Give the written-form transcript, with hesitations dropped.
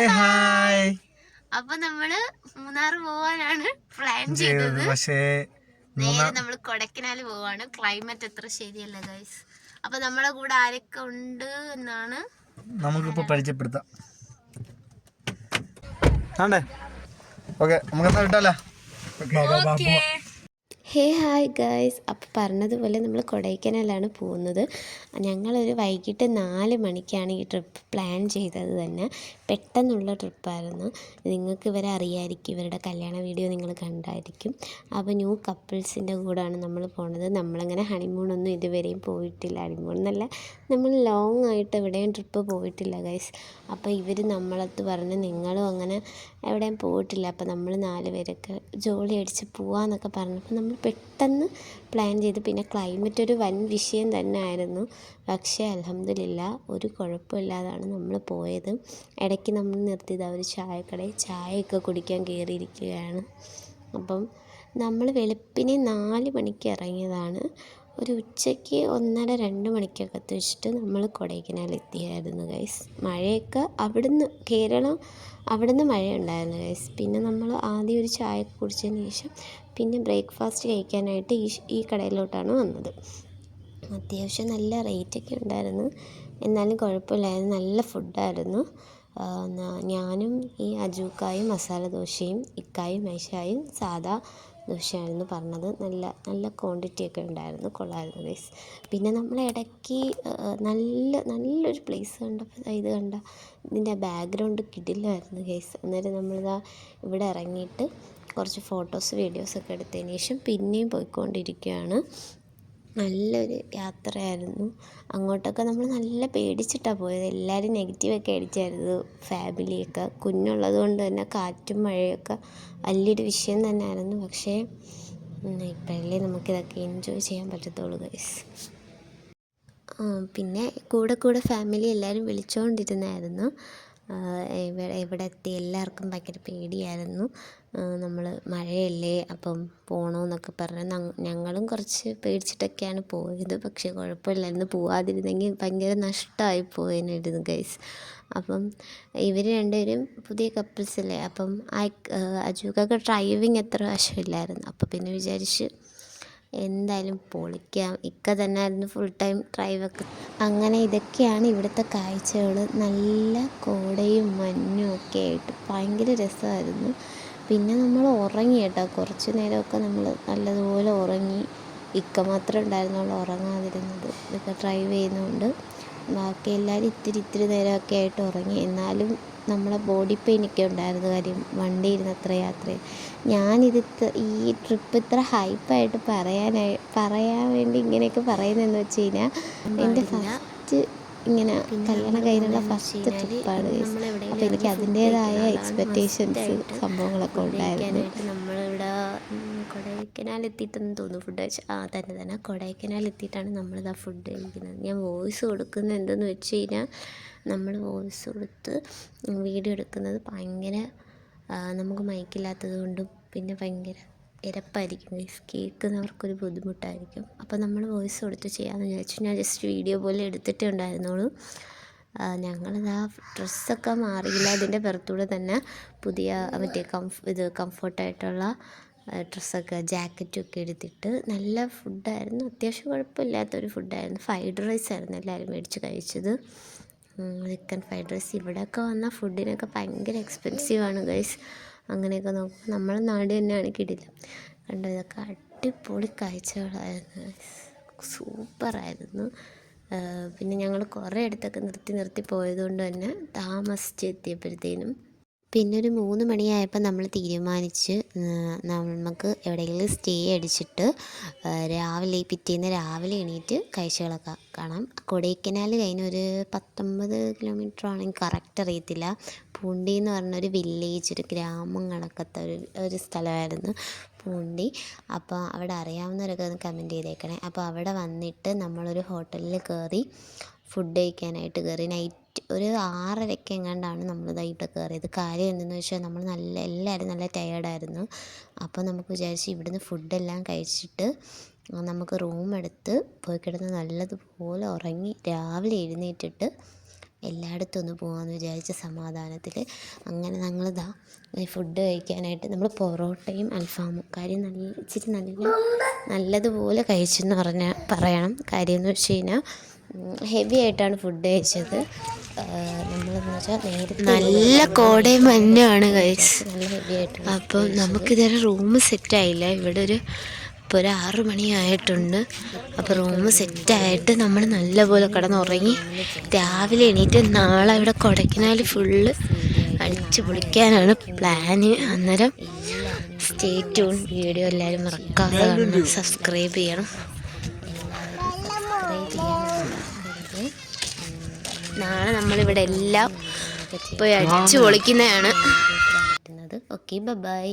Hi. അപ്പൊ നമ്മള് മൂന്നാർ പോവാനാണ് പ്ലാൻ ചെയ്തത്. പക്ഷേ നേരെ നമ്മൾ കൊടൈക്കനാൽ പോവാണ്. ക്ലൈമറ്റ് അത്ര ശരിയല്ല ഗൈസ്. അപ്പൊ നമ്മളെ കൂടെ ആരൊക്കെ ഉണ്ട് എന്നാണ് നമുക്കിപ്പോ പരിചയപ്പെടുത്താം. ഓക്കെ, നമുക്ക് വിട്ടാലോ? Hi guys. അപ്പോൾ പറഞ്ഞതുപോലെ നമ്മൾ കൊടൈക്കനാലാണ് പോകുന്നത്. ഞങ്ങളൊരു വൈകിട്ട് 4 മണിക്കാണ് ഈ ട്രിപ്പ് പ്ലാൻ ചെയ്തത് തന്നെ. പെട്ടെന്നുള്ള ട്രിപ്പായിരുന്നു. നിങ്ങൾക്ക് ഇവരെ അറിയാമായിരിക്കും, ഇവരുടെ കല്യാണ വീഡിയോ നിങ്ങൾ കണ്ടായിരിക്കും. അപ്പോൾ ന്യൂ കപ്പിൾസിൻ്റെ കൂടെയാണ് നമ്മൾ പോണത്. നമ്മളങ്ങനെ ഹണിമൂണൊന്നും ഇതുവരെയും പോയിട്ടില്ല. ഹണിമൂൺ എന്നല്ല, നമ്മൾ ലോങ് ആയിട്ട് എവിടെയും ട്രിപ്പ് പോയിട്ടില്ല ഗൈസ്. അപ്പോൾ ഇവർ നമ്മളടുത്ത് പറഞ്ഞ് നിങ്ങളും അങ്ങനെ എവിടെയും പോയിട്ടില്ല, അപ്പോൾ നമ്മൾ 4 പേരൊക്കെ ജോളി അടിച്ച് പോവാമെന്നൊക്കെ പറഞ്ഞപ്പോൾ നമ്മൾ പെട്ടെന്ന് പ്ലാൻ ചെയ്ത്. പിന്നെ ക്ലൈമറ്റ് ഒരു വൻ വിഷയം തന്നെ ആയിരുന്നു. പക്ഷേ അൽഹംദുലില്ലാ ഒരു കുഴപ്പമില്ലാതാണ് നമ്മൾ പോയത്. ഇടയ്ക്ക് നമ്മൾ നിർത്തിയത് ഒരു ചായക്കടയിൽ ചായയൊക്കെ കുടിക്കാൻ കയറിയിരിക്കുകയാണ്. അപ്പം നമ്മൾ വെളുപ്പിനെ 4 മണിക്ക് ഇറങ്ങിയതാണ്. ഒരു ഉച്ചയ്ക്ക് 1:30-2 മണിക്കകത്ത് വെച്ചിട്ട് നമ്മൾ കൊടൈക്കനാൽ എത്തിയായിരുന്നു ഗൈസ്. മഴയൊക്കെ അവിടുന്ന് മഴയുണ്ടായിരുന്നു ഗൈസ്. പിന്നെ നമ്മൾ ആദ്യം ഒരു ചായ കുടിച്ചതിന് ശേഷം പിന്നെ ബ്രേക്ക്ഫാസ്റ്റ് കഴിക്കാനായിട്ട് ഈ കടയിലോട്ടാണ് വന്നത്. അത്യാവശ്യം നല്ല റേറ്റൊക്കെ ഉണ്ടായിരുന്നു, എന്നാലും കുഴപ്പമില്ലായിരുന്നു. നല്ല ഫുഡായിരുന്നു. ഞാനും ഈ അജൂക്കായും മസാല ദോശയും ഇക്കായും ഐഷായും സാദാ ദോശയായിരുന്നു പറഞ്ഞത്. നല്ല ക്വാണ്ടിറ്റിയൊക്കെ ഉണ്ടായിരുന്നു, കൊള്ളായിരുന്നു ഗൈസ്. പിന്നെ നമ്മൾ ഇടയ്ക്ക് നല്ലൊരു പ്ലേസ് കണ്ടപ്പോൾ ഇതിൻ്റെ ബാക്ക്ഗ്രൗണ്ട് കിടിലമായിരുന്നു ഗൈസ്. അന്നേരം നമ്മളിതാ ഇവിടെ ഇറങ്ങിയിട്ട് കുറച്ച് ഫോട്ടോസ് വീഡിയോസൊക്കെ എടുത്തതിന് ശേഷം പിന്നെയും പോയിക്കൊണ്ടിരിക്കുകയാണ്. നല്ലൊരു യാത്രയായിരുന്നു. അങ്ങോട്ടൊക്കെ നമ്മൾ നല്ല പേടിച്ചിട്ടാണ് പോയത്. എല്ലാവരും നെഗറ്റീവൊക്കെ അടിച്ചായിരുന്നു, ഫാമിലിയൊക്കെ. കുഞ്ഞുള്ളത് കൊണ്ട് തന്നെ കാറ്റും മഴയൊക്കെ വലിയൊരു വിഷയം തന്നെയായിരുന്നു. പക്ഷേ ഇപ്പോഴല്ലേ നമുക്കിതൊക്കെ എൻജോയ് ചെയ്യാൻ പറ്റത്തുള്ളൂ ഗൈസ്. പിന്നെ കൂടെ ഫാമിലി എല്ലാവരും വിളിച്ചുകൊണ്ടിരുന്നായിരുന്നു. ഇവിടെ എത്തി എല്ലാവർക്കും ഭയങ്കര പേടിയായിരുന്നു. നമ്മൾ മഴയല്ലേ അപ്പം പോകണമെന്നൊക്കെ പറഞ്ഞ് ഞങ്ങളും കുറച്ച് പേടിച്ചിട്ടൊക്കെയാണ് പോയത്. പക്ഷേ കുഴപ്പമില്ലായിരുന്നു. പോവാതിരുന്നെങ്കിൽ ഭയങ്കര നഷ്ടമായി പോയേനായിരുന്നു ഗൈസ്. അപ്പം ഇവർ രണ്ടുപേരും പുതിയ കപ്പിൾസല്ലേ. അപ്പം അജൂക്കൊക്കെ ഡ്രൈവിങ് അത്ര വശമില്ലായിരുന്നു. അപ്പം പിന്നെ വിചാരിച്ച് എന്തായാലും പൊളിക്കാം. ഇക്ക തന്നെ ആയിരുന്നു ഫുൾ ടൈം ഡ്രൈവൊക്കെ. അങ്ങനെ ഇതൊക്കെയാണ് ഇവിടുത്തെ കാഴ്ചകൾ. നല്ല കോടയും മഞ്ഞും ഒക്കെ ആയിട്ട് ഭയങ്കര രസമായിരുന്നു. പിന്നെ നമ്മൾ ഉറങ്ങി കേട്ടോ. കുറച്ച് നേരമൊക്കെ നമ്മൾ നല്ലതുപോലെ ഉറങ്ങി. ഇക്ക മാത്രമേ ഉണ്ടായിരുന്നുള്ളൂ ഉറങ്ങാതിരുന്നത്. ഇതൊക്കെ ഡ്രൈവ് ചെയ്യുന്നതുകൊണ്ട് ബാക്കി എല്ലാവരും ഇത്തിരി നേരമൊക്കെ ആയിട്ട് ഉറങ്ങി. എന്നാലും നമ്മളെ ബോഡി പെയിനൊക്കെ ഉണ്ടായിരുന്നു. കാര്യം വണ്ടി ഇരുന്ന് അത്ര യാത്ര. ഈ ട്രിപ്പ് ഇത്ര ഹൈപ്പായിട്ട് പറയാൻ വേണ്ടി ഇങ്ങനെയൊക്കെ പറയുന്നതെന്ന് വെച്ച് കഴിഞ്ഞാൽ എൻ്റെ ഫസ്റ്റ് ഇങ്ങനെ കല്യാണം കഴിഞ്ഞുള്ള ഫസ്റ്റ് ട്രിപ്പാണ്. അപ്പോൾ എനിക്ക് അതിൻ്റേതായ എക്സ്പെക്റ്റേഷൻസ് സംഭവങ്ങളൊക്കെ ഉണ്ടായിരുന്നു. നമ്മളിവിടെ കൊടൈക്കനാൽ എത്തിയിട്ടെന്ന് തോന്നുന്നു ഫുഡ് കഴിച്ച്. തന്നെ കൊടൈക്കനാൽ എത്തിയിട്ടാണ് നമ്മളിതാ ഫുഡ് കഴിക്കുന്നത്. ഞാൻ വോയിസ് കൊടുക്കുന്നത് എന്തെന്ന് വെച്ച് കഴിഞ്ഞാൽ, നമ്മൾ വോയിസ് കൊടുത്ത് വീഡിയോ എടുക്കുന്നത് ഭയങ്കര നമുക്ക് മൈക്കില്ലാത്തത് കൊണ്ടും പിന്നെ ഭയങ്കര ഇരപ്പായിരിക്കും ഗൈസ്. കേൾക്കുന്നവർക്കൊരു ബുദ്ധിമുട്ടായിരിക്കും. അപ്പോൾ നമ്മൾ വോയിസ് കൊടുത്ത് ചെയ്യാമെന്ന് വിചാരിച്ചു. ഞാൻ ജസ്റ്റ് വീഡിയോ പോലെ എടുത്തിട്ടേ ഉണ്ടായിരുന്നുള്ളൂ. ഞങ്ങളിതാ ഡ്രസ്സൊക്കെ മാറിയില്ല. അതിൻ്റെ പുറത്തൂടെ തന്നെ പുതിയ മറ്റേ കംഫർട്ടായിട്ടുള്ള ഡ്രസ്സൊക്കെ ജാക്കറ്റും ഒക്കെ എടുത്തിട്ട് നല്ല ഫുഡായിരുന്നു. അത്യാവശ്യം കുഴപ്പമില്ലാത്തൊരു ഫുഡായിരുന്നു. ഫ്രൈഡ് റൈസ് ആയിരുന്നു എല്ലാവരും മേടിച്ച് കഴിച്ചത്. Chicken fried rice. ഇവിടെയൊക്കെ വന്ന ഫുഡിനൊക്കെ ഭയങ്കര എക്സ്പെൻസീവാണ് ഗൈസ്. അങ്ങനെയൊക്കെ നോക്കുമ്പോൾ നമ്മളെ നാട് തന്നെയാണ് കിടിലം. കണ്ടോ, ഇതൊക്കെ അടിപൊളി കാഴ്ചകളായിരുന്നു ഗൈസ്. സൂപ്പറായിരുന്നു. പിന്നെ ഞങ്ങൾ കുറേ ഇടത്തൊക്കെ നിർത്തി പോയതുകൊണ്ട് തന്നെ താമസിച്ചെത്തിയപ്പോഴത്തേനും പിന്നെ ഒരു 3 മണിയായപ്പോൾ നമ്മൾ തീരുമാനിച്ച് നമുക്ക് എവിടെയെങ്കിലും സ്റ്റേ അടിച്ചിട്ട് പിറ്റേന്ന് രാവിലെ എണീറ്റ് കാഴ്ചകളൊക്കെ കാണാം. കൊടൈക്കനാൽ കഴിഞ്ഞൊരു 19 കിലോമീറ്റർ ആണെങ്കിൽ കറക്റ്റ് അറിയത്തില്ല. പൂണ്ടി എന്ന് പറഞ്ഞൊരു വില്ലേജ്, ഒരു ഗ്രാമം കണക്കത്തെ ഒരു സ്ഥലമായിരുന്നു പൂണ്ടി. അപ്പോൾ അവിടെ അറിയാവുന്നവരൊക്കെ ഒന്ന് കമൻറ്റ് ചെയ്തേക്കണേ. അപ്പോൾ അവിടെ വന്നിട്ട് നമ്മളൊരു ഹോട്ടലിൽ കയറി ഫുഡ് കഴിക്കാനായിട്ട് കയറി. നൈറ്റ് ഒരു 6:30 എങ്ങാണ്ടാണ് നമ്മൾ ഇവിടെ കയറിയത്. കാര്യം എന്തെന്ന് വെച്ചാൽ നമ്മൾ എല്ലാവരും നല്ല ടയേർഡായിരുന്നു. അപ്പോൾ നമുക്ക് വിചാരിച്ച് ഇവിടുന്ന് ഫുഡെല്ലാം കഴിച്ചിട്ട് നമുക്ക് റൂം എടുത്ത് പോയി കിടന്ന് നല്ലതുപോലെ ഉറങ്ങി രാവിലെ എഴുന്നേറ്റിട്ട് എല്ലായിടത്തും ഒന്ന് പോകാമെന്ന് വിചാരിച്ച സമാധാനത്തിൽ. അങ്ങനെ ഞങ്ങളിതാ ഫുഡ് കഴിക്കാനായിട്ട് നമ്മൾ പൊറോട്ടയും അൽഫാമും കാര്യം ഇച്ചിരി നല്ലതുപോലെ കഴിച്ചെന്ന് പറയണം. കാര്യം എന്ന് വെച്ച് കഴിഞ്ഞാൽ ഹെവി ആയിട്ടാണ് ഫുഡ് കഴിച്ചത്. നമ്മളെന്ന് വെച്ചാൽ നേരത്തെ നല്ല കോടയും മഞ്ഞാണ് കഴിച്ചത്. നല്ല ഹെവി ആയിട്ടാണ്. അപ്പം നമുക്കിതുവരെ റൂം സെറ്റായില്ല. ഇവിടെ ഇപ്പോൾ ഒരു 6 മണിയായിട്ടുണ്ട്. അപ്പോൾ റൂം സെറ്റായിട്ട് നമ്മൾ നല്ലപോലെ കിടന്നുറങ്ങി. രാവിലെ എണീറ്റ് നാളെ ഇവിടെ കൊടൈക്കനാൽ ഫുള്ള് അടിച്ച് പൊളിക്കാനാണ് പ്ലാന്. അന്നേരം സ്റ്റേ ട്യൂൺ. വീഡിയോ എല്ലാവരും മറക്കാതെ കാണണം, സബ്സ്ക്രൈബ് ചെയ്യണം. നാളെ നമ്മളിവിടെ എല്ലാം പോയി അടിച്ച് പൊളിക്കുന്നതാണ്. Okay, by.